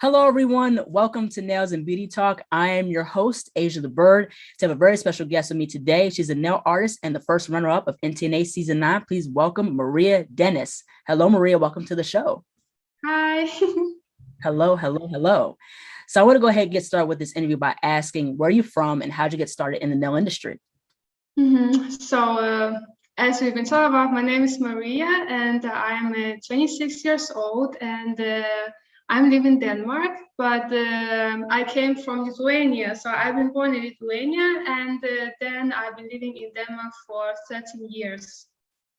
Hello, everyone. Welcome to Nails and Beauty Talk. I am your host, Asia the Bird. To have a very special guest with me today. She's a nail artist and the first runner-up of NTNA Season 9. Please welcome Marija Deniz. Hello, Marija. Welcome to the show. Hi. Hello, hello, hello. So I want to go ahead and get started with this interview by asking, where are you from and how'd you get started in the nail industry? As we've been talking about, my name is Maria and I'm 26 years old and I'm living in Denmark, but I came from Lithuania. So I've been born in Lithuania and then I've been living in Denmark for 13 years.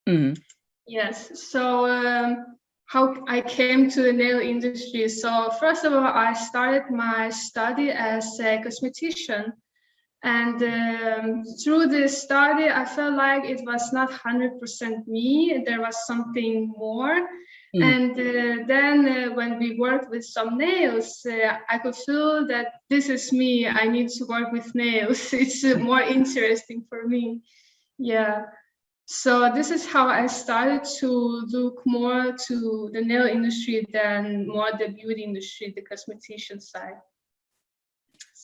Mm-hmm. Yes. So how I came to the nail industry. So first of all, I started my study as a cosmetician. And through this study, I felt like it was not 100% me. There was something more. And then when we worked with some nails, I could feel that this is me. I need to work with nails. It's more interesting for me. Yeah. So this is how I started to look more to the nail industry than more the beauty industry, the cosmetician side.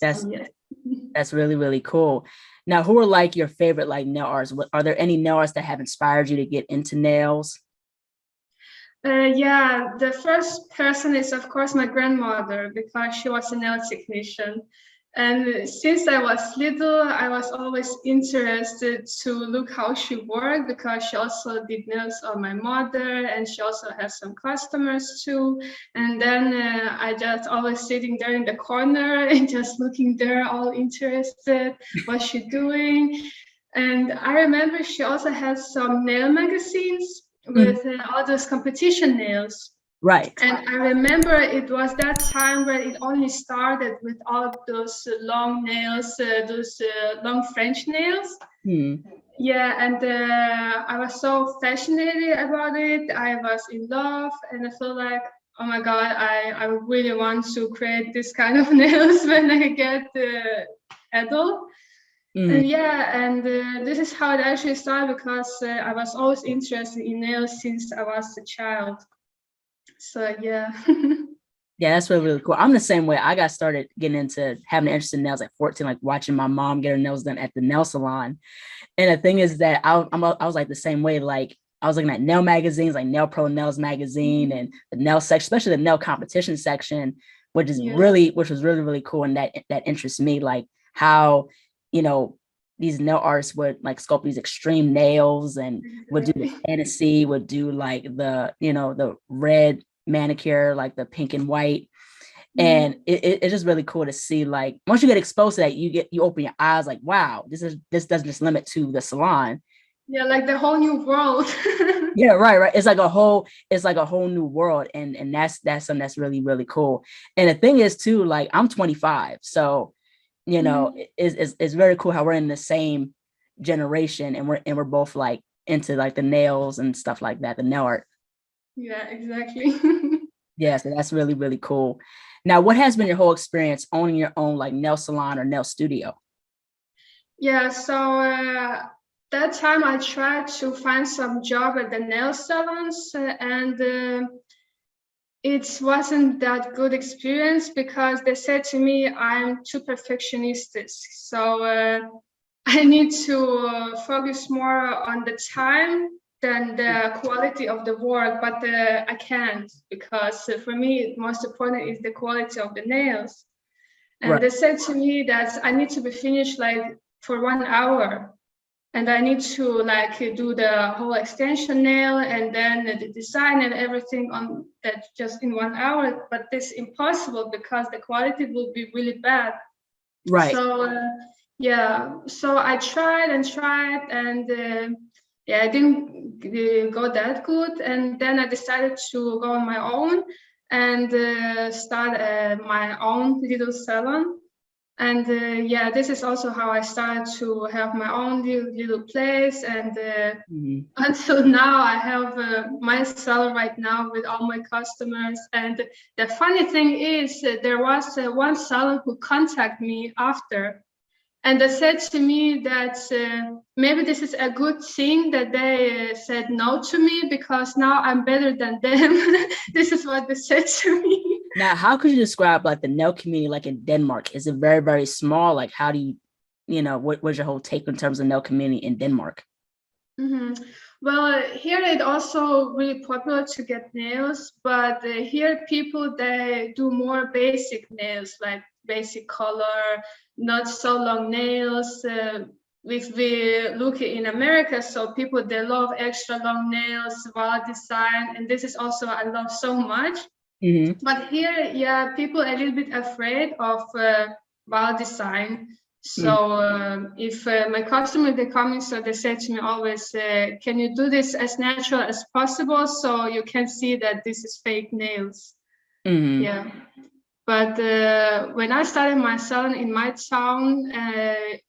That's really, really cool. Now, who are like your favorite like nail artists? Are there any nail artists that have inspired you to get into nails? The first person is of course my grandmother because she was a nail technician. And since I was little, I was always interested to look how she worked because she also did nails on my mother and she also has some customers too. And then I just always sitting there in the corner and just looking there all interested, what's she doing? And I remember she also has some nail magazines with all those competition nails. Right. And I remember it was that time where it only started with all of those long nails, those long French nails. Yeah, and I was so fascinated about it. I was in love and I felt like, oh my God, I really want to create this kind of nails when I get adult. And this is how it actually started because I was always interested in nails since I was a child. So yeah. Yeah, that's really, really cool. I'm the same way. I got started getting into having an interest in nails at 14, like watching my mom get her nails done at the nail salon. And the thing is that I was like the same way. Like I was looking at nail magazines, like Nail Pro Nails magazine and the nail section, especially the nail competition section, which was really, really cool. And that interests me, like how, these nail artists would like sculpt these extreme nails and would do the fantasy, would do like the red manicure, like the pink and white. And it's just really cool to see, like once you get exposed to that, you open your eyes like, wow, this doesn't just limit to the salon. Yeah, like the whole new world. Yeah, right. It's like a whole new world. And that's something that's really, really cool. And the thing is too, like I'm 25. So it's very cool how we're in the same generation and we're both like into like the nails and stuff like that, the nail art. Yeah, exactly. Yeah, so that's really, really cool. Now, what has been your whole experience owning your own like nail salon or nail studio? Yeah, so that time I tried to find some job at the nail salons and it wasn't that good experience because they said to me I'm too perfectionistic. So I need to focus more on the time than the quality of the work, but I can't because for me, most important is the quality of the nails. And they said to me that I need to be finished like for 1 hour. And I need to like do the whole extension nail and then the design and everything on that just in 1 hour. But this is impossible because the quality will be really bad. Right. So so I tried and I didn't go that good. And then I decided to go on my own and start my own little salon. And this is also how I started to have my own little place. And until now, I have my salon right now with all my customers. And the funny thing is, there was one salon who contacted me after. And they said to me that maybe this is a good thing that they said no to me, because now I'm better than them. This is what they said to me. Now, how could you describe like the nail community like in Denmark? Is it very, very small? Like how do what was your whole take in terms of nail community in Denmark? Mm-hmm. Well, here it's also really popular to get nails, but here people, they do more basic nails, like basic color, not so long nails. If we look in America, so people, they love extra long nails, wild design, and this is also I love so much. Mm-hmm. But here, yeah, people are a little bit afraid of wild design. So Mm-hmm. if my customer, they come in, so they say to me always, can you do this as natural as possible, so you can see that this is fake nails? Mm-hmm. Yeah. But when I started my salon in my town,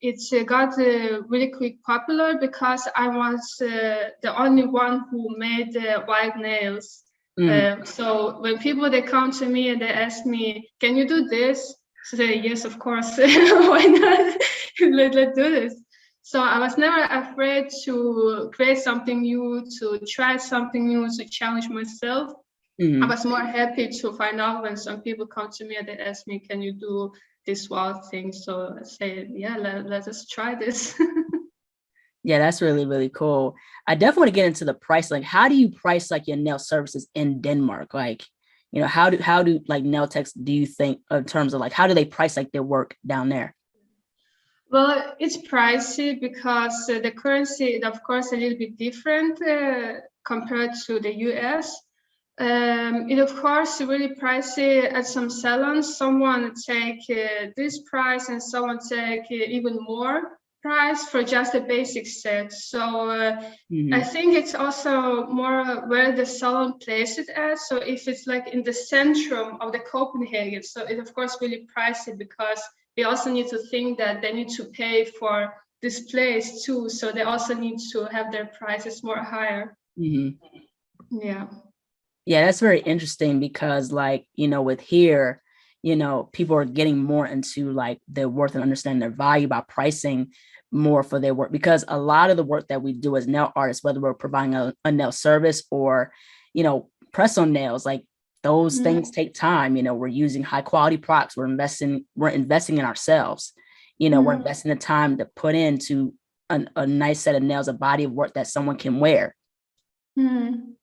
it got really quick popular, because I was the only one who made white nails. Mm-hmm. So when people, they come to me and they ask me, "Can you do this?" So I say, "Yes, of course. Why not? Let's do this." So I was never afraid to create something new, to try something new, to challenge myself. I Mm-hmm. was more happy to find out when some people come to me and they ask me, "Can you do this wild thing?" So I say, "Yeah, let us try this." Yeah, that's really, really cool. I definitely want to get into the price. Like, how do you price like your nail services in Denmark? Like, how do like nail techs do you think in terms of like how do they price like their work down there? Well, it's pricey because the currency, of course, a little bit different compared to the US. It, of course, really pricey at some salons. Someone take this price and someone take even more price for just a basic set. So I Mm-hmm. think it's also more where the salon places it at. So if it's like in the centrum of the Copenhagen, so it of course really pricey, because they also need to think that they need to pay for this place too. So they also need to have their prices more higher. Mm-hmm. Yeah. Yeah, that's very interesting because like, with here, people are getting more into like their worth and understanding their value by pricing more for their work because a lot of the work that we do as nail artists, whether we're providing a nail service or, press on nails, like those things Mm. take time. We're using high quality products. We're investing in ourselves. We're Mm. investing the time to put into a nice set of nails, a body of work that someone can wear. Mm.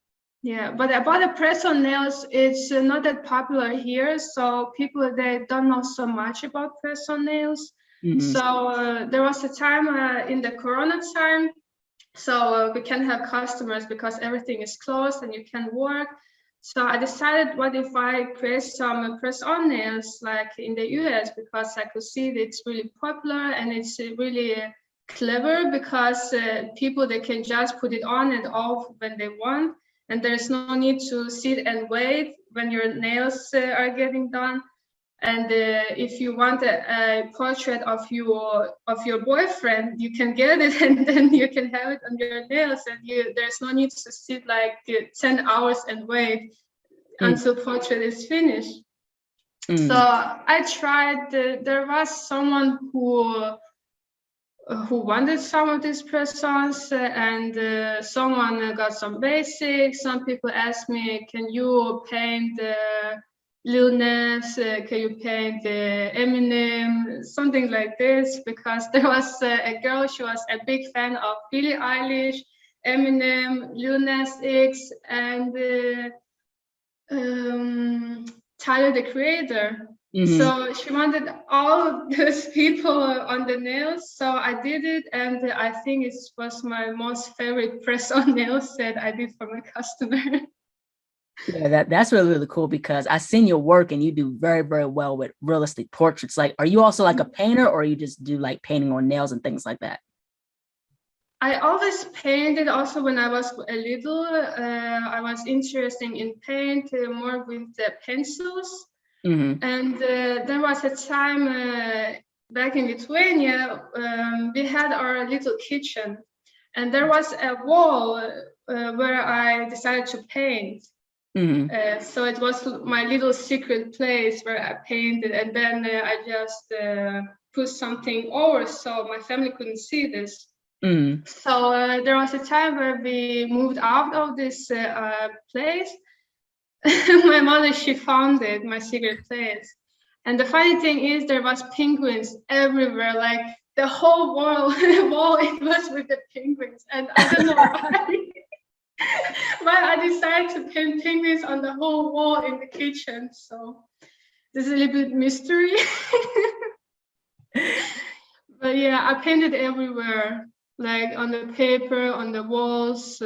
Yeah, but about the press-on nails, it's not that popular here. So people, they don't know so much about press-on nails. Mhm. So there was a time in the Corona time, so we can't have customers because everything is closed and you can work. So I decided, what if I create some press-on nails like in the US, because I could see that it's really popular and it's really clever, because people, they can just put it on and off when they want, and there's no need to sit and wait when your nails are getting done. And if you want a portrait of your boyfriend, you can get it, and then you can have it on your nails, and there's no need to sit like 10 hours and wait Mm, until portrait is finished. So mm, I tried. There was someone who wanted some of these press-ons, and someone got some basics. Some people asked me, "Can you paint Lil Nas? Can you paint Eminem?" Something like this, because there was a girl. She was a big fan of Billie Eilish, Eminem, Lil Nas X, and um, Tyler the Creator. mhm. So she wanted all those people on the nails. So I did it, and I think it was my most favorite press-on nail set I did for my customer. Yeah, that's really, really cool because I seen your work and you do very, very well with realistic portraits. Like, are you also like a painter or you just do like painting on nails and things like that? I always painted also when I was a little. I was interested in paint more with the pencils. Hmm. And there was a time back in Lithuania, we had our little kitchen, and there was a wall where I decided to paint. Mm-hmm. So it was my little secret place where I painted, and then I just put something over so my family couldn't see this. Mm-hmm. So there was a time where we moved out of this place. My mother, she found it, my secret place. And the funny thing is there was penguins everywhere, like the whole wall, it was with the penguins. And I don't know why. But I decided to paint penguins on the whole wall in the kitchen. So there's a little bit mystery. But yeah, I painted everywhere, like on the paper, on the walls,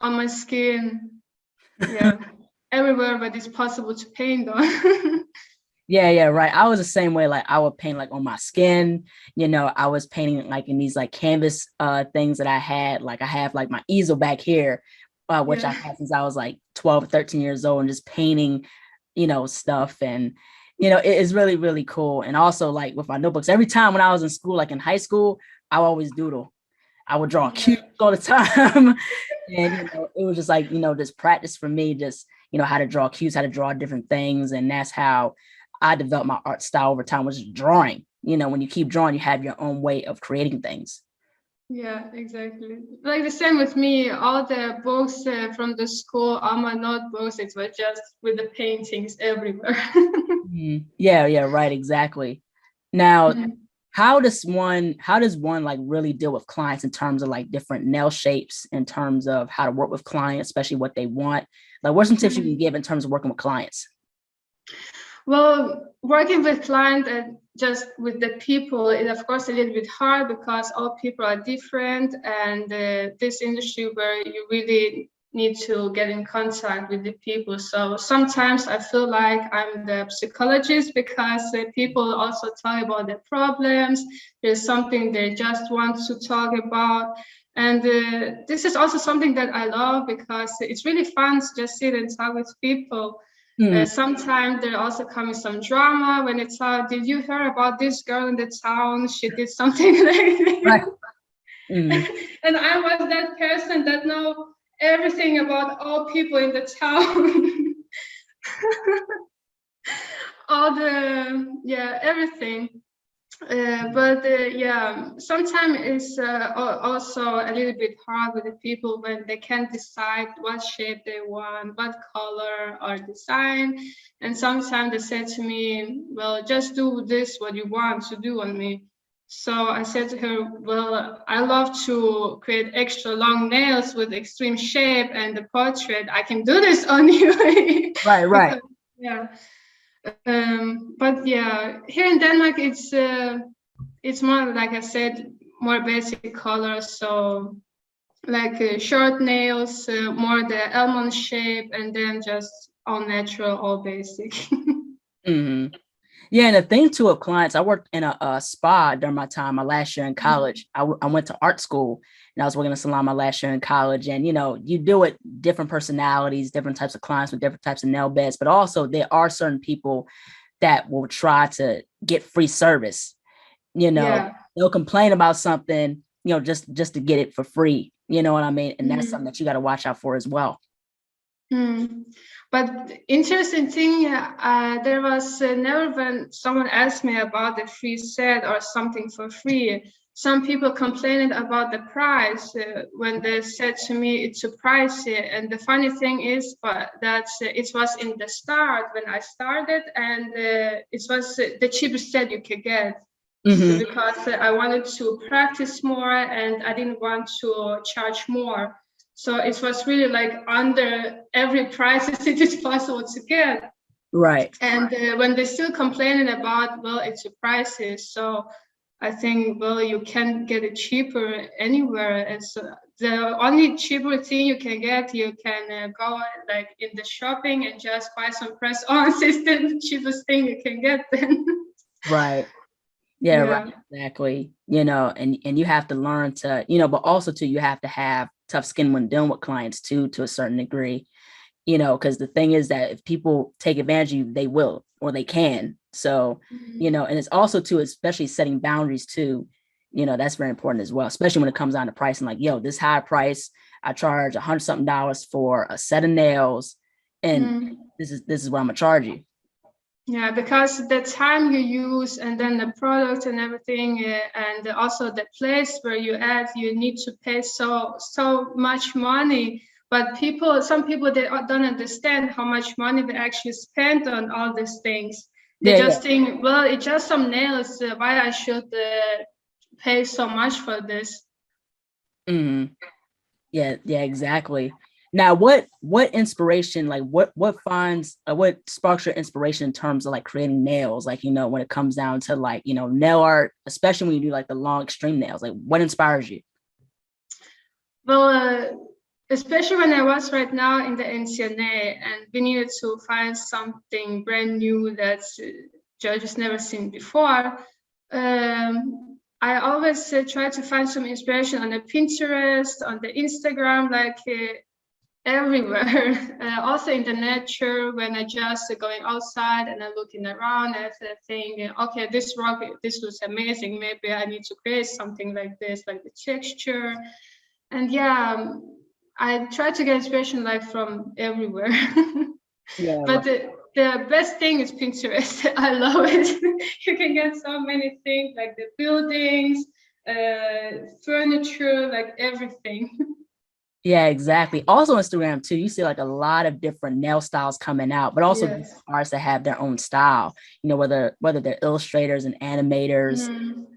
on my skin. Yeah, everywhere but it's possible to paint on. Yeah, right. I was the same way. Like I would paint like on my skin, I was painting like in these like canvas things that I had. Like I have like my easel back here, which Yeah. I've had since I was like 12 or 13 years old, and just painting, stuff. And it is really, really cool. And also like with my notebooks, every time when I was in school, like in high school, I would always doodle. I would draw cubes all the time. And it was just like, just practice for me, just how to draw cubes, how to draw different things. And that's how I developed my art style over time, which is drawing. When you keep drawing, you have your own way of creating things. Yeah, exactly. Like the same with me. All the books from the school, all my notebooks, it was just with the paintings everywhere. Yeah, right, exactly. Now, Mhm. how does one like really deal with clients in terms of like different nail shapes, in terms of how to work with clients, especially what they want? Like, what's some tips you can give in terms of working with clients? Well, working with clients and just with the people is of course a little bit hard because all people are different, and this industry where you really need to get in contact with the people. So sometimes I feel like I'm the psychologist because people also talk about their problems. There's something they just want to talk about. And this is also something that I love because it's really fun to just sit and talk with people. Sometimes there also comes some drama when it's did you hear about this girl in the town? She did something like Right. this. And I was that person that know everything about all people in the town. All the, yeah, everything. But yeah, sometimes it's also a little bit hard with the people when they can't decide what shape they want, what color or design. And sometimes they say to me, well, just do this, what you want to do on me. So I said to her, well, I love to create extra long nails with extreme shape and the portrait. I can do this on you. Right. Because, yeah. But yeah, here in Denmark, it's more, like I said, more basic colors. So like short nails, more the almond shape, and then just all natural, all basic. Mm-hmm. Yeah, and the thing too of clients, I worked in a spa during my last year in college. I went to art school, and I was working in a salon my last year in college. And you deal with different personalities, different types of clients with different types of nail beds, but also there are certain people that will try to get free service. Yeah. They'll complain about something, just to get it for free. You know what I mean? And that's Mhm. something that you got to watch out for as well. Mm. But interesting thing, there was never when someone asked me about the free set or something for free. Some people complained about the price when they said to me it's too pricey. And the funny thing is, but that it was in the start when I started, and it was the cheapest set you could get. So Mm-hmm. because I wanted to practice more and I didn't want to charge more. So it was really like under every price it is possible to get. Right. And when they're still complaining about, well, it's the prices. So I think, well, you can get it cheaper anywhere. It's the only cheaper thing you can get. You can go like in the shopping and just buy some press-ons. It's the cheapest thing you can get then. Right. Yeah, right, Yeah. exactly. And you have to learn to, but also too, you have to have tough skin when dealing with clients too, to a certain degree, because the thing is that if people take advantage of you, they will, or they can. So, and it's also too, especially setting boundaries too, that's very important as well, especially when it comes down to pricing, like, yo, this high price, I charge $100 something for a set of nails, and this is what I'm gonna charge you. Yeah, because the time you use and then the product and everything, and also the place where you at, you need to pay so much money. But some people, they don't understand how much money they actually spend on all these things. They just think, well, it's just some nails. Why I should pay so much for this? Mm-hmm. Yeah, exactly. Now, what inspiration, like what sparks your inspiration in terms of like creating nails? Like, when it comes down to like, nail art, especially when you do like the long extreme nails, like what inspires you? Well, especially when I was right now in the NTNA and we needed to find something brand new that judges never seen before. I always try to find some inspiration on the Pinterest, on the Instagram, like everywhere. Also in the nature, when I just going outside and I'm looking around and thinking, okay, this rock, this was amazing. Maybe I need to create something like this, like the texture. And yeah, I try to get inspiration like from everywhere. Yeah, But the best thing is Pinterest. I love it. You can get so many things like the buildings, furniture, like everything. yeah, exactly. Also Instagram too, you see like a lot of different nail styles coming out, but also Yes. artists that have their own style, whether they're illustrators and animators.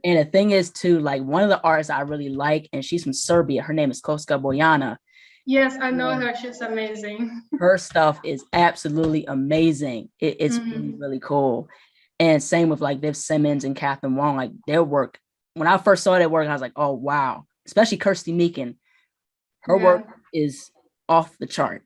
And the thing is too, like one of the artists I really like, and she's from Serbia, her name is Koska Bojana. Yes, I know her. She's amazing. Her stuff is absolutely amazing. It's really, really cool. And same with like Viv Simmons and Catherine Wong, like their work. When I first saw their work, I was like, oh wow. Especially Kirsty Meakin. Her work is off the chart.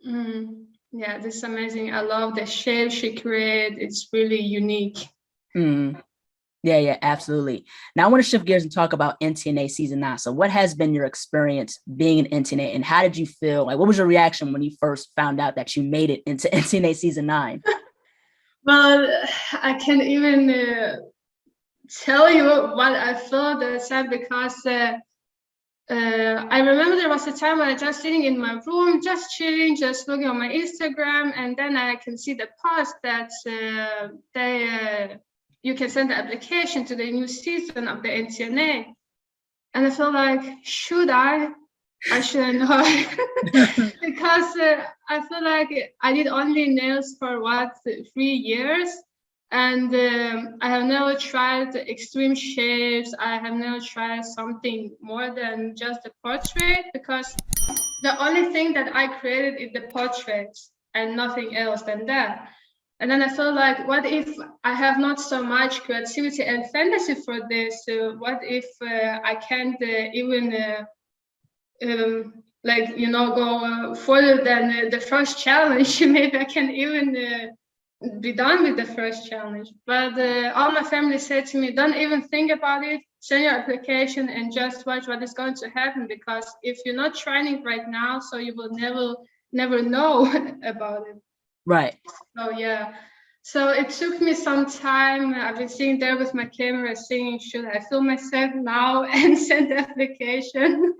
Yeah, this is amazing. I love the shape she created. It's really unique. Yeah, absolutely. Now I want to shift gears and talk about NTNA season 9. So what has been your experience being in NTNA and how did you feel? Like, what was your reaction when you first found out that you made it into NTNA season 9? Well, I can't even tell you what I felt that time because I remember there was a time when I was just sitting in my room, just chilling, just looking on my Instagram, and then I can see the post that you can send the application to the new season of the NTNA. And I felt like, should I? I shouldn't know. Because I feel like I did only nails for 3 years. And I have never tried extreme shapes. I have never tried something more than just a portrait because the only thing that I created is the portraits and nothing else than that. And then I felt like, what if I have not so much creativity and fantasy for this? What if I can't even go further than the first challenge? Maybe I can even be done with the first challenge. But all my family said to me, don't even think about it. Send your application and just watch what is going to happen. Because if you're not trying it right now, so you will never know about it. Right. So yeah. So it took me some time. I've been sitting there with my camera saying, should I film myself now and send the application?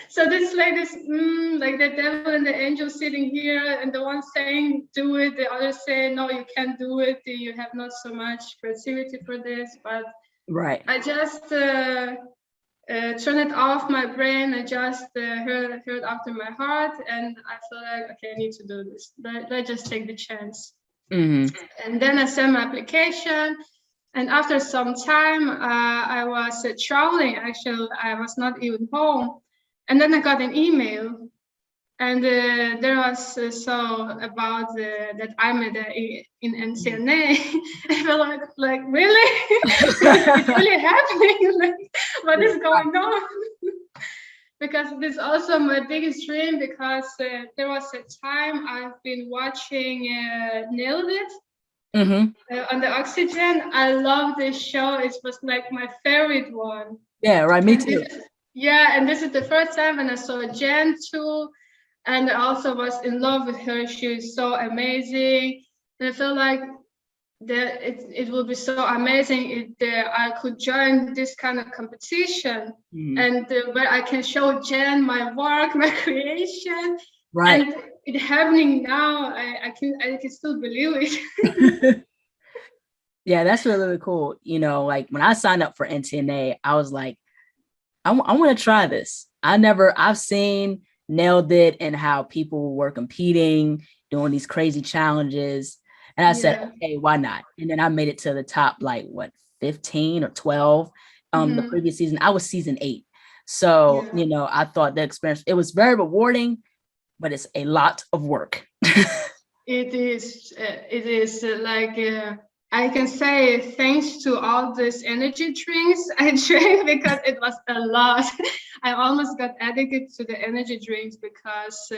So this like this, like the devil and the angel sitting here, and the one saying do it, the other saying no, you can't do it. You have not so much creativity for this. But right, I just turn it off my brain. I just heard after my heart, and I feel like okay, I need to do this. Let's just take the chance. And then I sent my application. And after some time, I was traveling. Actually, I was not even home. And then I got an email, and there was so about that I'm in NTNA. I felt like really, it's really happening. Like, what is going on? Because this is also my biggest dream. Because there was a time I've been watching Nailed It. On the Oxygen. I love this show. It was like my favorite one. Yeah, right. Me too. And this is the first time when I saw Jen too, and I also was in love with her. She's so amazing, and I felt like that it would be so amazing if I could join this kind of competition, and where I can show Jen my work, my creation. Right. And it happening now. I can still believe it. Yeah, that's really, really cool. Like when I signed up for NTNA, I was like, I want to try this. I've seen Nailed It and how people were competing, doing these crazy challenges. And I said, Yeah. okay, why not? And then I made it to the top, like what, 15 or 12. The previous season, I was season 8. So, Yeah. I thought the experience, it was very rewarding, but it's a lot of work. It is. It is like I can say thanks to all these energy drinks I drank because it was a lot. I almost got addicted to the energy drinks because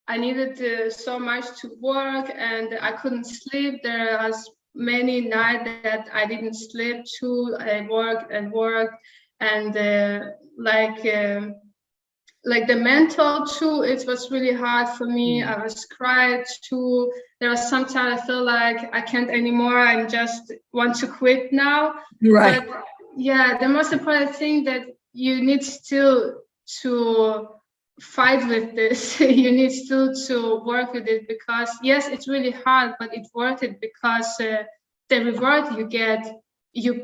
I needed so much to work and I couldn't sleep. There was many nights that I didn't sleep too. I worked and worked and like the mental too, it was really hard for me. I was cried too. There was sometimes I feel like I can't anymore. I just want to quit now. Right. But yeah, the most important thing that you need still to fight with this. You need still to work with it because yes, it's really hard, but it's worth it because the reward you get,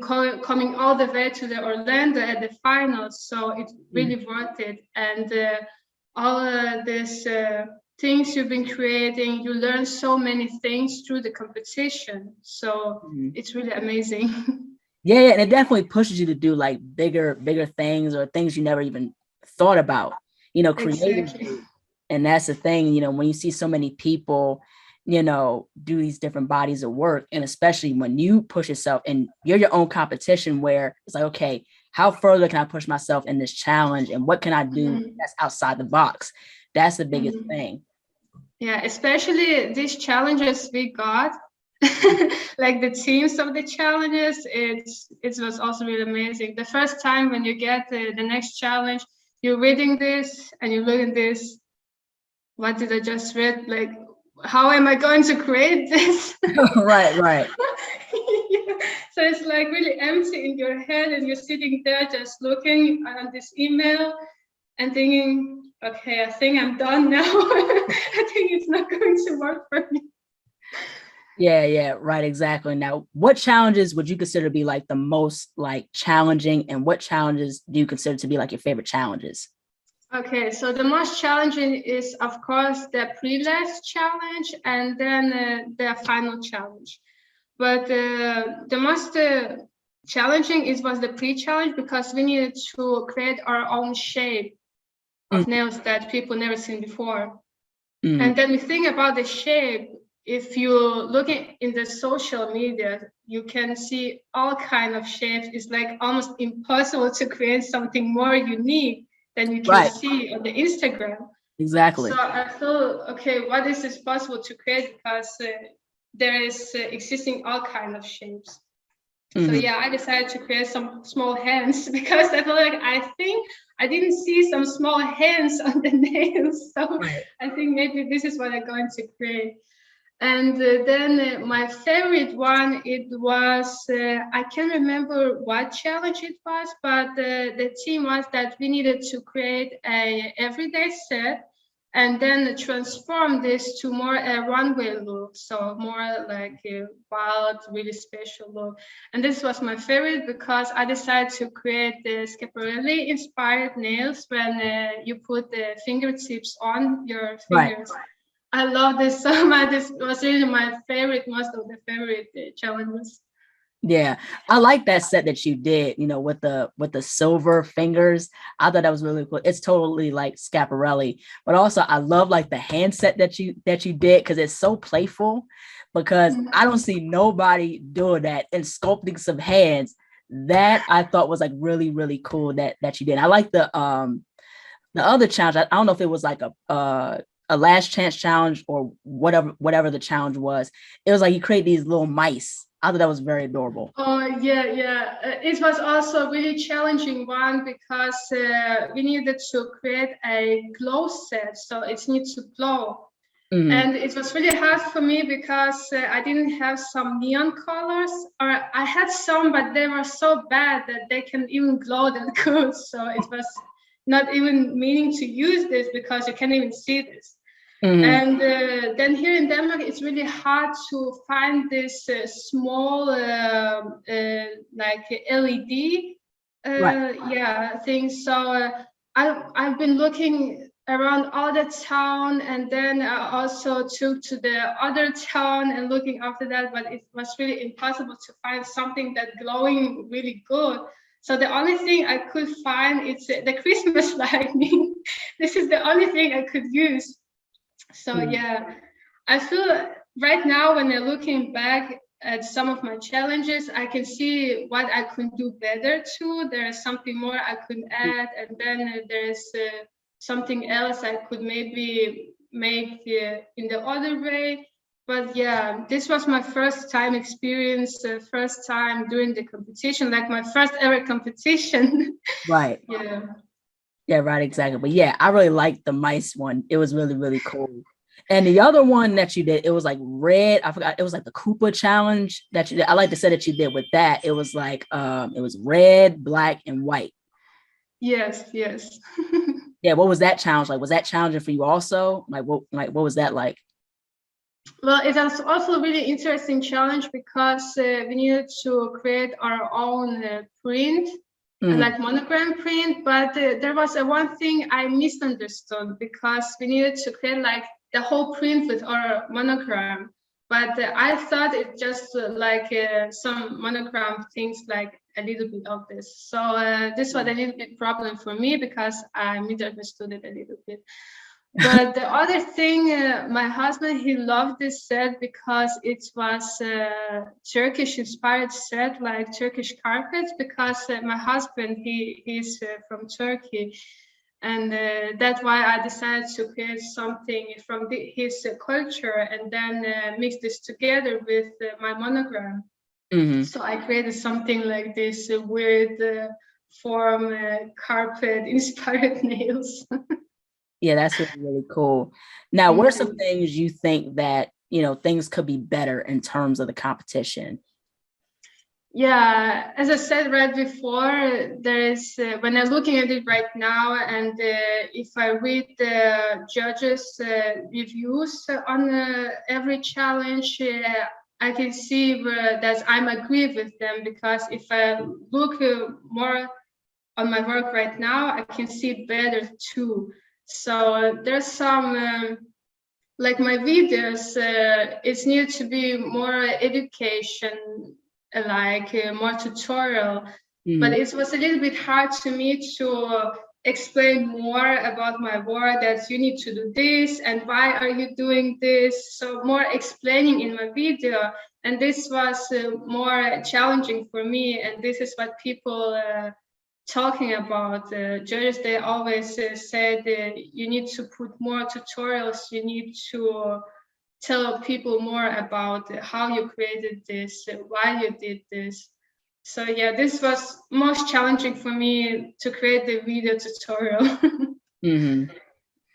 coming all the way to the Orlando at the finals, so it's really worth it. And all these things you've been creating, you learn so many things through the competition. So it's really amazing. Yeah, and it definitely pushes you to do like bigger things or things you never even thought about, creatively. Exactly. And that's the thing, when you see so many people, do these different bodies of work, and especially when you push yourself and you're your own competition, where it's like, okay, how further can I push myself in this challenge, and what can I do that's outside the box? That's the biggest thing. Yeah, especially these challenges we got, like the themes of the challenges, it was also really amazing. The first time when you get the next challenge, you're reading this and you look at this. What did I just read? Like, how am I going to create this? Right. Yeah. So it's like really empty in your head, and you're sitting there just looking at this email and thinking, okay, I think I'm done now. I think it's not going to work for me. Yeah, right, exactly. Now, what challenges would you consider to be like the most like challenging, and what challenges do you consider to be like your favorite challenges? Okay, so the most challenging is, of course, the pre-last challenge and then the final challenge. But the most challenging was the pre-challenge because we needed to create our own shape of nails that people never seen before. And then we think about the shape. If you look in the social media, you can see all kind of shapes. It's like almost impossible to create something more unique than you can see on the Instagram. Exactly. So I feel, okay, what is this possible to create? Because there is existing all kind of shapes. So yeah, I decided to create some small hands because I feel like I think I didn't see some small hands on the nails. So I think maybe this is what I'm going to create. And then my favorite one, it was, I can't remember what challenge it was, but the theme was that we needed to create a everyday set and then transform this to more a runway look. So more like a wild, really special look. And this was my favorite because I decided to create the Schiaparelli inspired nails when you put the fingertips on your fingers. I love this so much. This was really my favorite, most of the favorite challenges. Yeah, I like that set that you did, with the silver fingers. I thought that was really cool. It's totally like Schiaparelli, but also I love like the handset that you did, because it's so playful, because I don't see nobody doing that and sculpting some hands. That I thought was like really, really cool that you did. I like the other challenge. I don't know if it was like a last chance challenge or whatever the challenge was. It was like you create these little mice. I thought that was very adorable. Oh yeah. It was also a really challenging one because we needed to create a glow set, so it needs to glow. And it was really hard for me because I didn't have some neon colors, or I had some, but they were so bad that they can even glow that good. So it was not even meaning to use this because you can't even see this. Mhm. And then here in Denmark, it's really hard to find this small like LED Right. things. So I've been looking around all the town, and then I also took to the other town and looking after that, but it was really impossible to find something that glowing really good. So the only thing I could find is the Christmas lightning. This is the only thing I could use. So Mhm. yeah, I feel right now when I'm looking back at some of my challenges, I can see what I could do better too. There is something more I could add, and then there's something else I could maybe make in the other way. But yeah, this was my first time experience, first time during the competition, like my first ever competition. Right. Yeah. Yeah, right, exactly. But yeah, I really liked the mice one. It was really, really cool. And the other one that you did, it was like red. I forgot. It was like the Koopa challenge that you did. I like to say that you did with that. It was like it was red, black, and white. Yes, yes. Yeah, what was that challenge like? Was that challenging for you also? Like what was that like? Well, it was also a really interesting challenge because we needed to create our own print, Mhm. like monogram print. But there was one thing I misunderstood because we needed to create like the whole print with our monogram. But I thought it just like some monogram things, like a little bit of this. So this was a little bit problem for me because I misunderstood it a little bit. But the other thing, my husband, he loved this set because it was Turkish inspired set, like Turkish carpets, because my husband, he's from Turkey. And that's why I decided to create something from his culture and then mix this together with my monogram. Mhm. So I created something like this weird form carpet inspired nails. Yeah, that's really, really cool. Now, what are some Mhm. things you think that, things could be better in terms of the competition? Yeah, as I said right before, there is when I'm looking at it right now, and if I read the judges' reviews on every challenge, I can see that I'm agree with them because if I look more on my work right now, I can see it better too. So there's some. Like my videos, it's need to be more education, like more tutorial. But Mhm. it was a little bit hard to me to explain more about my work, that you need to do this and why are you doing this. So more explaining in my video, and this was more challenging for me. And this is what people talking about judges, they always said you need to put more tutorials, you need to tell people more about how you created this, why you did this. So yeah, this was most challenging for me to create the video tutorial. Mhm.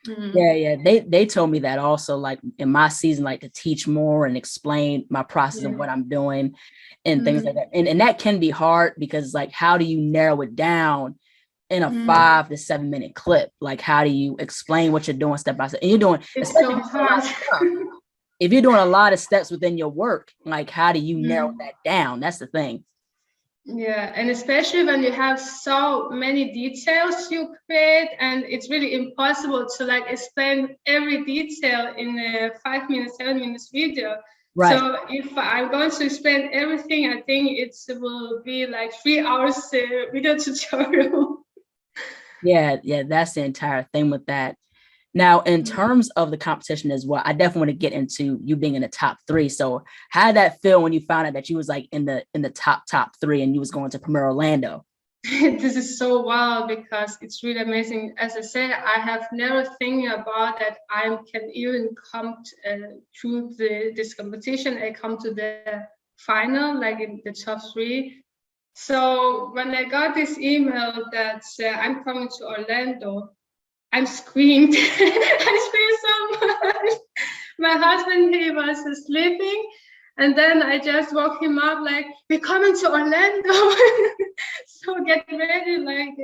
Yeah, Mm, yeah. They told me that also, like in my season, like to teach more and explain my process of yeah. what I'm doing and things like Mm, that. And that can be hard because like how do you narrow it down in a mm. 5 to 7 minute clip? Like how do you explain what you're doing step by step? And you're doing, It's especially so if you're doing a lot hard. of stuff. If you're doing a lot of steps within your work, like how do you narrow Mm. that down? That's the thing. Yeah, and especially when you have so many details you create, and it's really impossible to like explain every detail in a 5 minutes, 7 minutes video. Right. So if I'm going to explain everything, I think it will be like 3 hours video tutorial. Yeah, yeah. That's the entire thing with that. Now, in terms of the competition as well, I definitely want to get into you being in the top three. So, how did that feel when you found out that you was like in the top three and you was going to Premier Orlando? This is so wild because it's really amazing. As I said, I have never think about that I can even come through this competition and come to the final, like in the top three. So when I got this email that I'm coming to Orlando, I screamed. I screamed so much. My husband, he was sleeping, and then I just woke him up like, "We're coming to Orlando." So get ready, like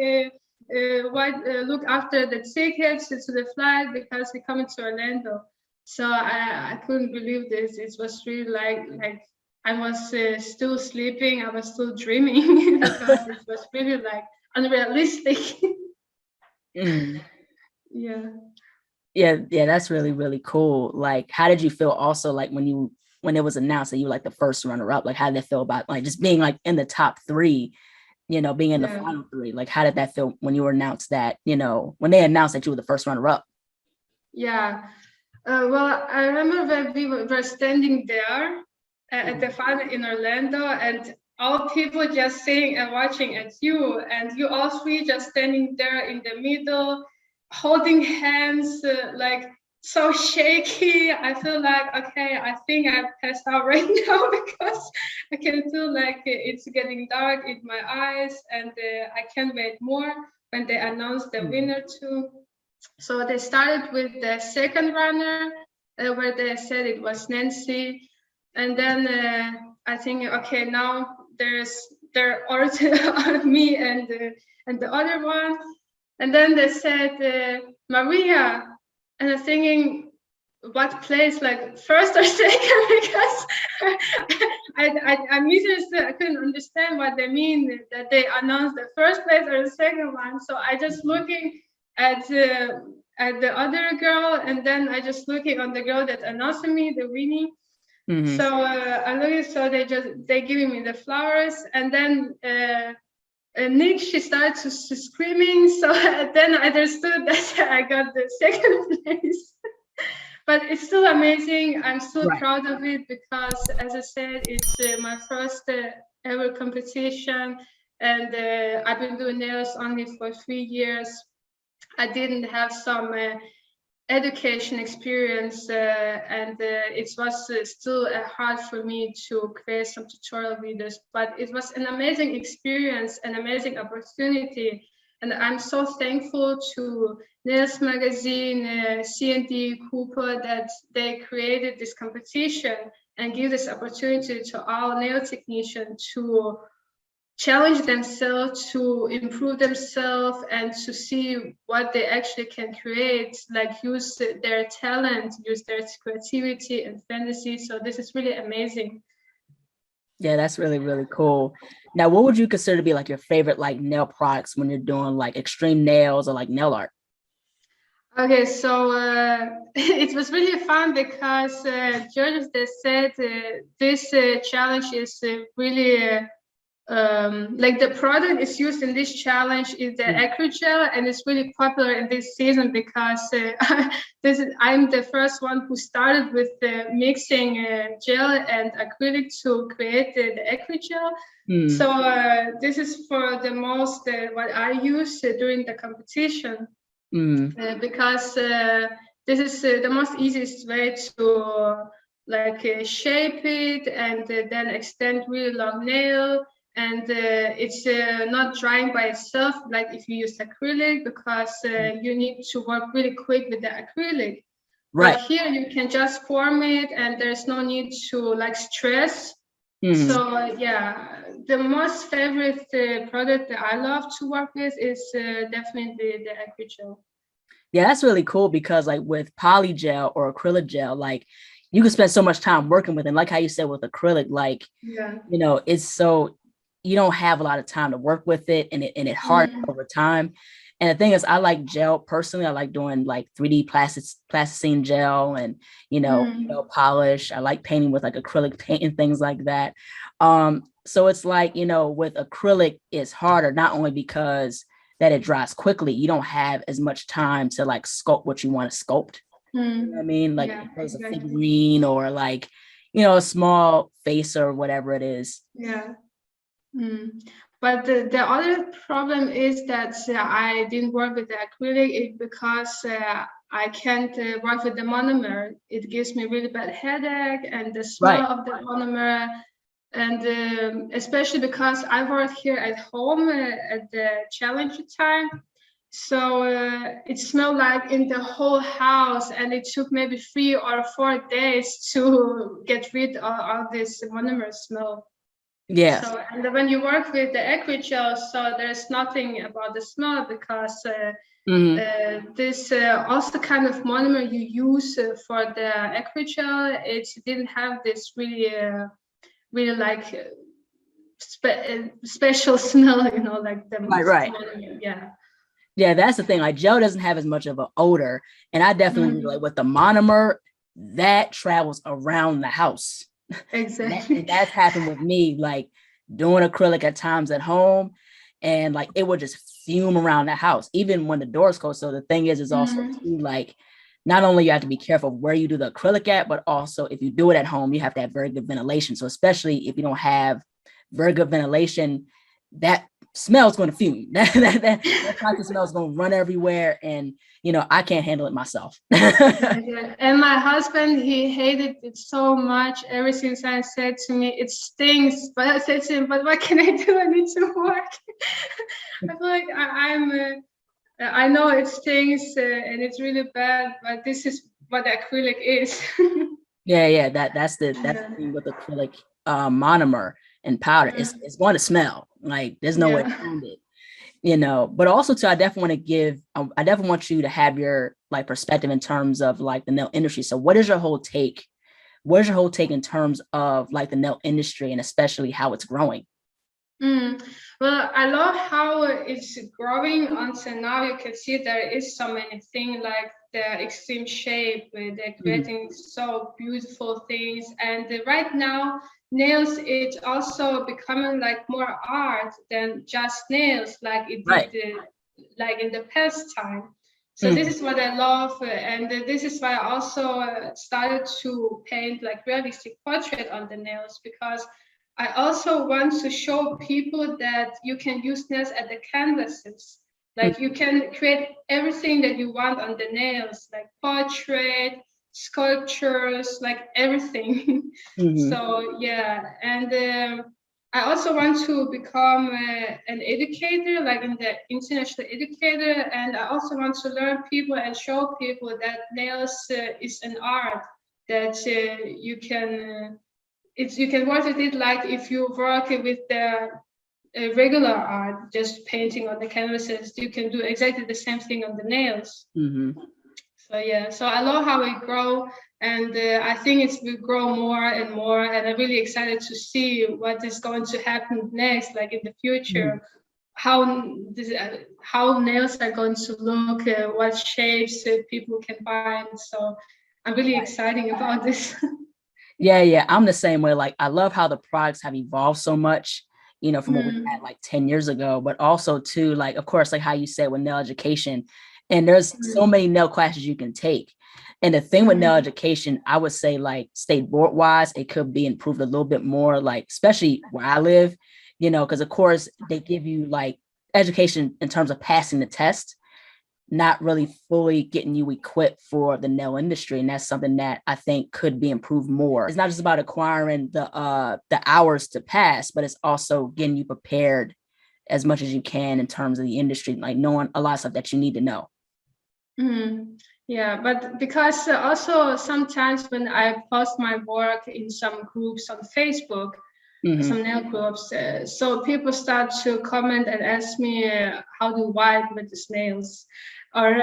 look after the tickets to the flight because we're coming to Orlando. So I couldn't believe this. It was really like I was still sleeping. I was still dreaming because it was really like unrealistic. Mm. Yeah. Yeah, that's really, really cool. Like, how did you feel also like when it was announced that you were like the first runner up? Like, how did that feel about like just being like in the top three, being in the final three? Like, how did that feel when you were announced that, when they announced that you were the first runner up? Yeah. Well, I remember when we were standing there at the final in Orlando, and all people just sitting and watching at you, and you all three just standing there in the middle, holding hands, like so shaky. I feel like, okay, I think I passed out right now because I can feel like it's getting dark in my eyes, and I can't wait more when they announce the winner too. So they started with the second runner, where they said it was Nancy, and then I think, okay, now there are me and the other one, and then they said Maria, and I'm thinking, what place, like first or second? Because I misunderstood. I couldn't understand what they mean that they announced the first place or the second one. So I just looking at the other girl, and then I just looking on the girl that announced me the winning. Mm-hmm. So I look, so they giving me the flowers, and then Nick, she started to screaming. So then I understood that I got the second place. But it's still amazing. I'm still proud of it because, as I said, it's my first ever competition, and I've been doing nails only for 3 years. I didn't have some education experience, and it was still hard for me to create some tutorial videos, but it was an amazing experience, an amazing opportunity, and I'm so thankful to Nails Magazine, C&D Cooper, that they created this competition and give this opportunity to all nail technicians to challenge themselves, to improve themselves, and to see what they actually can create, like use their talent, use their creativity and fantasy. So this is really amazing. Yeah, that's really, really cool. Now, what would you consider to be like your favorite like nail products when you're doing like extreme nails or like nail art? Okay, so it was really fun because George, they said this challenge is really like the product is used in this challenge is the acrygel, and it's really popular in this season because I'm the first one who started with mixing gel and acrylic to create the acrygel. So this is for the most what I use during the competition. Because this is the most easiest way to like shape it and then extend really long nail, and it's not drying by itself like if you use acrylic, because you need to work really quick with the acrylic. But here you can just form it and there's no need to like stress. So yeah, the most favorite product that I love to work with is definitely the acrygel. Yeah, that's really cool because like with poly gel or acrylic gel, like you can spend so much time working with it. And like how you said with acrylic, like, it's so you don't have a lot of time to work with it, and it hardens over time. And the thing is, I like gel personally. I like doing like 3D plasticine gel and, polish. I like painting with like acrylic paint and things like that. So it's like, with acrylic, it's harder, not only because that it dries quickly. You don't have as much time to like sculpt what you want to sculpt. You know what I mean? Like a figurine or like, a small face or whatever it is. Yeah. But the other problem is that I didn't work with the acrylic because I can't work with the monomer. It gives me really bad headache and the smell of the monomer. And especially because I work here at home at the challenge time. So it smelled like in the whole house, and it took maybe 3 or 4 days to get rid of all this monomer smell. Yeah. So, and when you work with the acrygel, so there's nothing about the smell because Hmm. this also kind of monomer you use for the acrygel, it didn't have this really like special smell, like the Right, right. monomer. Yeah. Yeah, that's the thing. Like gel doesn't have as much of an odor. And I definitely agree, like with the monomer, that travels around the house. Exactly. And that's happened with me, like doing acrylic at times at home. And like it would just fume around the house, even when the doors closed. So the thing is also too, like, not only you have to be careful where you do the acrylic at, but also if you do it at home, you have to have very good ventilation. So especially if you don't have very good ventilation, that smell is going to fume. That toxic smell is going to run everywhere, and I can't handle it myself. Yeah. And my husband, he hated it so much. Ever since I said to me, it stinks. But I said to him, but what can I do? I need to work. I feel like I know it stings and it's really bad, but this is what acrylic is. Yeah, that's the Yeah. thing with acrylic monomer and powder. It's going to smell. Like there's no way Yeah. around it. But also too, I definitely want to I definitely want you to have your like perspective in terms of like the nail industry. So what is your whole take? What is your whole take in terms of like the nail industry and especially how it's growing? Mm. Well, I love how it's growing until now. You can see there is so many things like the extreme shape, where they're Mhm. creating so beautiful things. And right now, nails it's also becoming like more art than just nails, like it did Right. like in the past time. So this Mhm. is what I love, and this is why I also started to paint like realistic portrait on the nails because I also want to show people that you can use nails at the canvases. Like you can create everything that you want on the nails, like portrait, sculptures, like everything. Mhm. So yeah, and I also want to become an educator, like in the international educator, and I also want to learn people and show people that nails is an art that you can. It's you can work with it like if you work with the regular art, just painting on the canvases, you can do exactly the same thing on the nails. Mhm. So yeah, so I love how it grow, and I think it will grow more and more, and I'm really excited to see what is going to happen next, like in the Mhm. future, how nails are going to look, what shapes people can find. So I'm really excited about this. Yeah, I'm the same way. Like I love how the products have evolved so much, from what we had Mm, like 10 years ago, but also too, like, of course, like how you said with nail education, and there's so mm, many nail classes you can take. And the thing with nail mm, education, I would say like state board wise, it could be improved a little bit more, like especially where I live, because of course they give you like education in terms of passing the test, not really fully getting you equipped for the nail industry. And that's something that I think could be improved more. It's not just about acquiring the hours to pass, but it's also getting you prepared as much as you can in terms of the industry, like knowing a lot of stuff that you need to know. mm. Yeah, but because also sometimes when I post my work in some groups on Facebook, Mm-hmm. some nail groups, so people start to comment and ask me how to white with the nails, or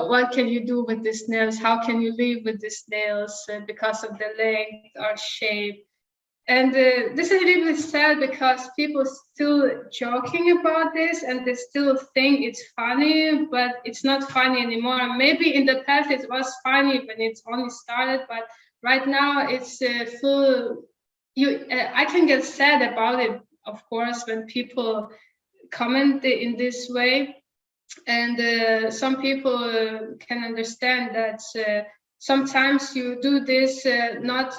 what can you do with these nails? How can you live with these nails because of the length or shape? And this is a little bit sad because people still joking about this and they still think it's funny, but it's not funny anymore. Maybe in the past it was funny when it's only started, but right now it's full. I can get sad about it, of course, when people comment in this way, and some people can understand that sometimes you do this not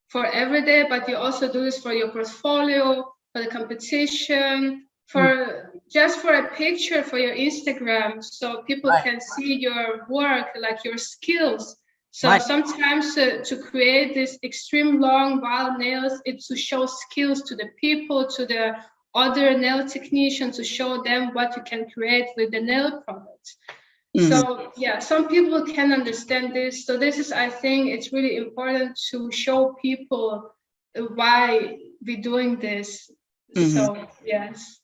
for every day, but you also do this for your portfolio, for the competition, for just for a picture for your Instagram, so people Right. can see your work, like your skills. So Right. sometimes to create this extreme long wild nails, it's to show skills to the people, to the other nail technicians, to show them what you can create with the nail products. Mm-hmm. So yeah, some people can understand this. So this is, I think, it's really important to show people why we doing this. So yes.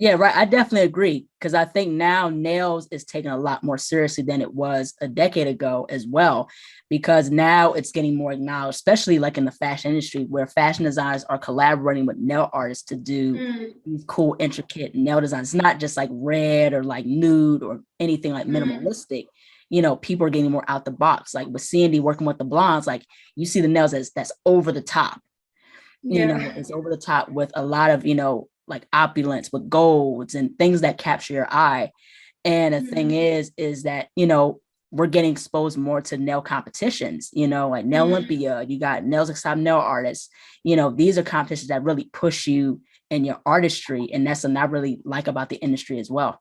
Yeah, right. I definitely agree, because I think now nails is taken a lot more seriously than it was a decade ago as well, because now it's getting more acknowledged, especially like in the fashion industry, where fashion designers are collaborating with nail artists to do these cool, intricate nail designs. It's not just like red or like nude or anything like minimalistic. You know, people are getting more out the box. Like with Sandy working with the blondes, like you see the nails that's over the top. You know, it's over the top with a lot of, you know, like opulence with golds and things that capture your eye. And the thing is that, you know, we're getting exposed more to nail competitions, you know, like Nail Olympia, you got Nails Exotic Nail Artists. You know, these are competitions that really push you in your artistry. And that's what I really like about the industry as well.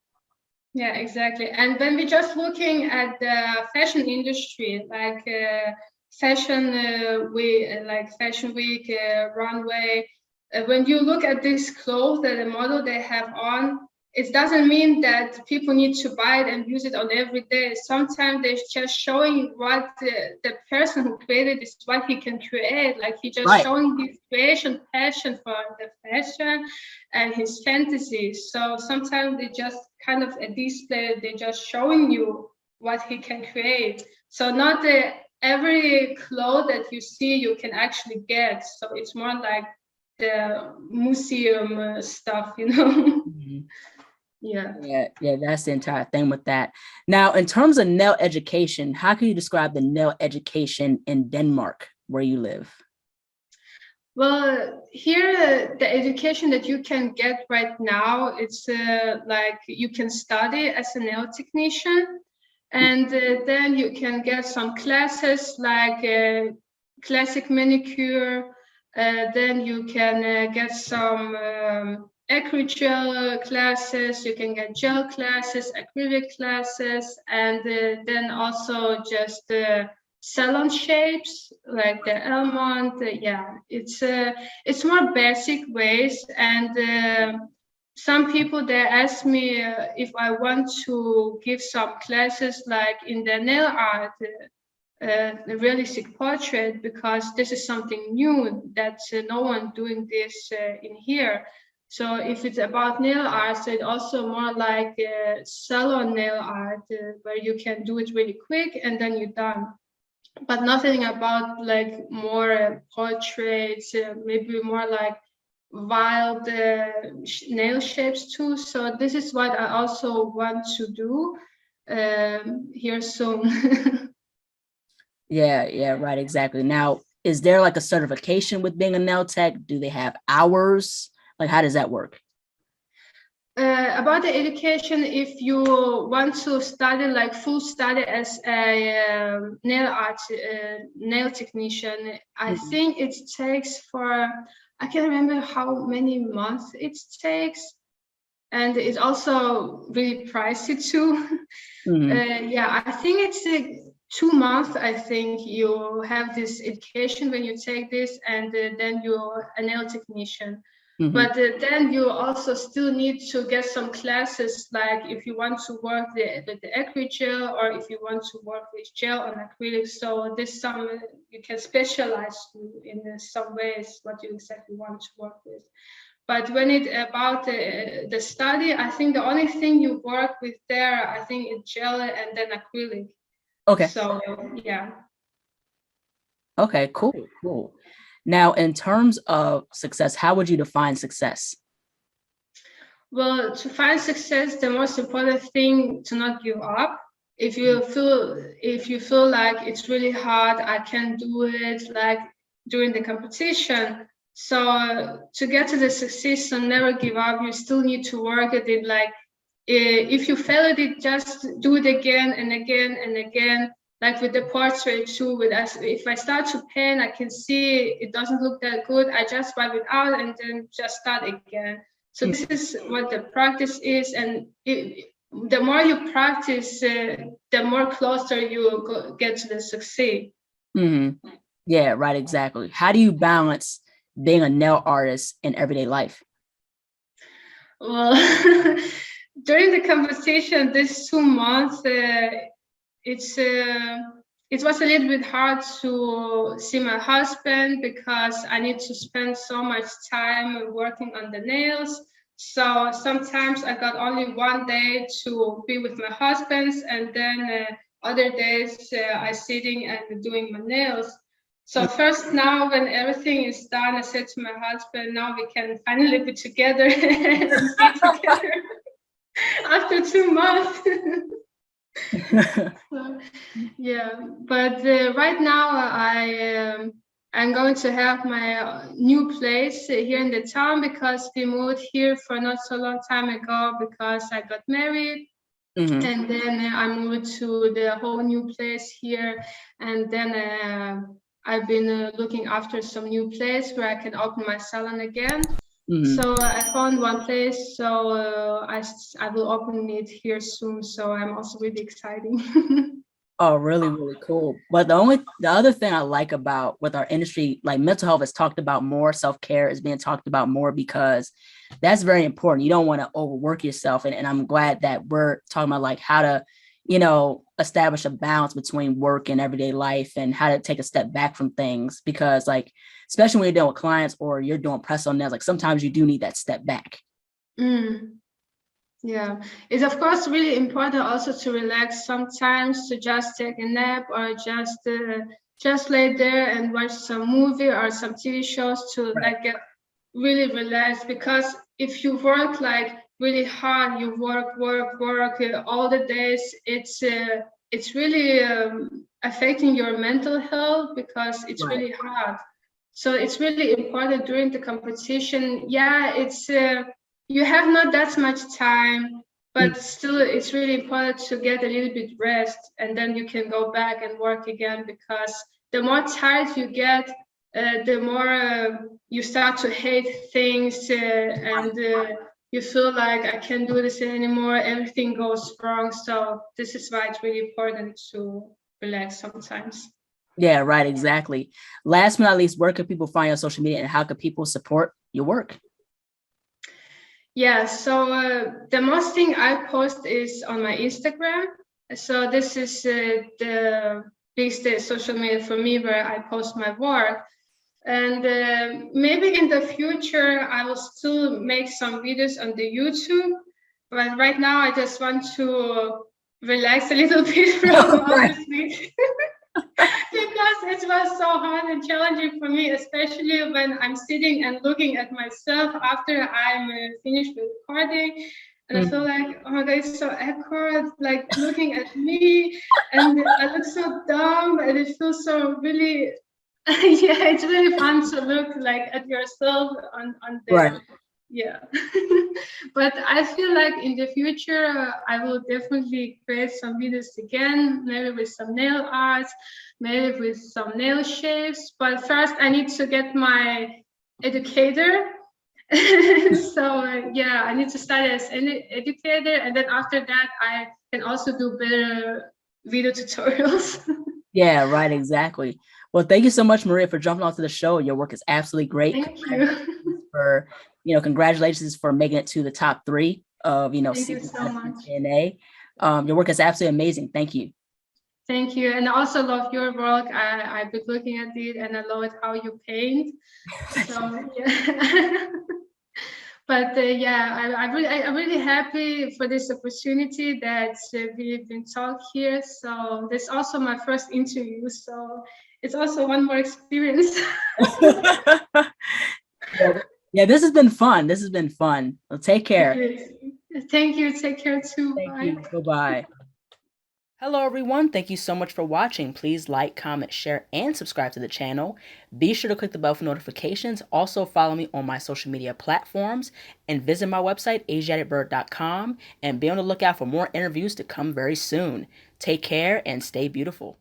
Yeah, exactly. And when we're just looking at the fashion industry, like Fashion Week, runway, when you look at this clothes that the model they have on, it doesn't mean that people need to buy it and use it on every day. Sometimes they're just showing what the person who created this, what he can create. Like he just Right. showing his creation, passion for the fashion and his fantasies. So sometimes they just kind of a display, they're just showing you what he can create. So not every clothes that you see you can actually get. So it's more like the museum stuff, you know. Yeah, that's the entire thing with that. Now, in terms of nail education, how can you describe the nail education in Denmark where you live? Well, here the education that you can get right now, it's like you can study as a nail technician, and then you can get some classes like classic manicure. Then you can get some acrygel classes. You can get gel classes, acrylic classes, and then also just salon shapes like the almond. Yeah, it's more basic ways. And some people they ask me if I want to give some classes like in the nail art, the realistic portrait, because this is something new that no one doing this in here. So if it's about nail art, so it's also more like salon nail art, where you can do it really quick and then you're done. But nothing about like more portraits, maybe more like wild nail shapes too. So this is what I also want to do here soon. Yeah, right, exactly. Now, is there like a certification with being a nail tech? Do they have hours? Like, how does that work? About the education, if you want to study like full study as a nail art nail technician, I think it takes for, I can't remember how many months it takes, and it's also really pricey too. Yeah, I think it's 2 months. I think you have this education when you take this, and then you're a nail technician. But then you also still need to get some classes, like if you want to work with the acrygel, or if you want to work with gel on acrylic. So this some you can specialize in some ways what you exactly want to work with. But when it about the study, I think the only thing you work with there, I think it's gel and then acrylic. Okay. So yeah. Okay, cool. Now, in terms of success, how would you define success? Well, to find success, the most important thing to not give up. If you feel like it's really hard, I can't do it, like during the competition. So to get to the success and never give up, you still need to work at it. Like if you fail at it, just do it again and again and again. Like with the portrait too, with us, if I start to paint, I can see it doesn't look that good. I just wipe it out and then just start again. So this is what the practice is, and the more you practice, the more closer you get to the succeed. Yeah, right, exactly. How do you balance being a nail artist in everyday life? Well, during the competition, this 2 months, it's it was a little bit hard to see my husband because I need to spend so much time working on the nails. So sometimes I got only one day to be with my husband, and then other days I sitting and doing my nails. So first now when everything is done, I said to my husband, now we can finally be together and be together after 2 months. Yeah, but right now I'm going to have my new place here in the town because we moved here for not so long time ago because I got married. Mhm. And then I moved to the whole new place here, and then I've been looking after some new place where I can open my salon again. Mhm. So I found one place, so I will open it here soon. So I'm also really excited. Oh, really, really cool. But the other thing I like about with our industry, like mental health is talked about more, self-care is being talked about more because that's very important. You don't want to overwork yourself. And I'm glad that we're talking about like how to, establish a balance between work and everyday life and how to take a step back from things. Because like, especially when you're dealing with clients or you're doing press on nails, like sometimes you do need that step back. Mm. Yeah, it's of course really important also to relax sometimes, to just take a nap or just lay there and watch some movie or some TV shows to Right. like get really relaxed. Because if you work like really hard, you work all the days, it's really affecting your mental health because it's Right. really hard. So it's really important during the competition. Yeah, it's you have not that much time, Mm. but still it's really important to get a little bit rest, and then you can go back and work again, because the more tired you get, the more you start to hate things, and you feel like I can't do this anymore, everything goes wrong. So this is why it's really important to relax sometimes. Yeah, right, exactly. Last but not least, where can people find you on social media and how can people support your work? Yeah, so the most thing I post is on my Instagram. So this is the biggest social media for me where I post my work. And maybe in the future, I will still make some videos on the YouTube. But right now, I just want to relax a little bit from all Right. this week. Because it was so hard and challenging for me, especially when I'm sitting and looking at myself after I'm finished with recording. And I feel Mhm. like, oh my God, it's so awkward, like looking at me, and I look so dumb, and it feels so really, yeah, it's really fun to look like at yourself on Right. the, yeah. But I feel like in the future, I will definitely create some videos again, maybe with some nail art, maybe with some nail shapes. But first, I need to get my educator. So yeah, I need to study as an educator, and then after that, I can also do better video tutorials. Yeah, right, exactly. Well, thank you so much, Maria, for jumping onto the show. Your work is absolutely great. Thank you. Congratulations for making it to the top three of, Thank you season so one of much. NTNA. Your work is absolutely amazing. Thank you. Thank you. And I also love your work. I've been looking at it, and I love it how you paint. So yeah. But yeah, I'm really happy for this opportunity that we've been talk here. So this is also my first interview. So it's also one more experience. Yeah, yeah, this has been fun. This has been fun. Well, take care. Thank you. Take care too. Thank Bye. you. Bye-bye. Hello, everyone. Thank you so much for watching. Please like, comment, share, and subscribe to the channel. Be sure to click the bell for notifications. Also, follow me on my social media platforms and visit my website, ASIATHABIRD.com, and be on the lookout for more interviews to come very soon. Take care and stay beautiful.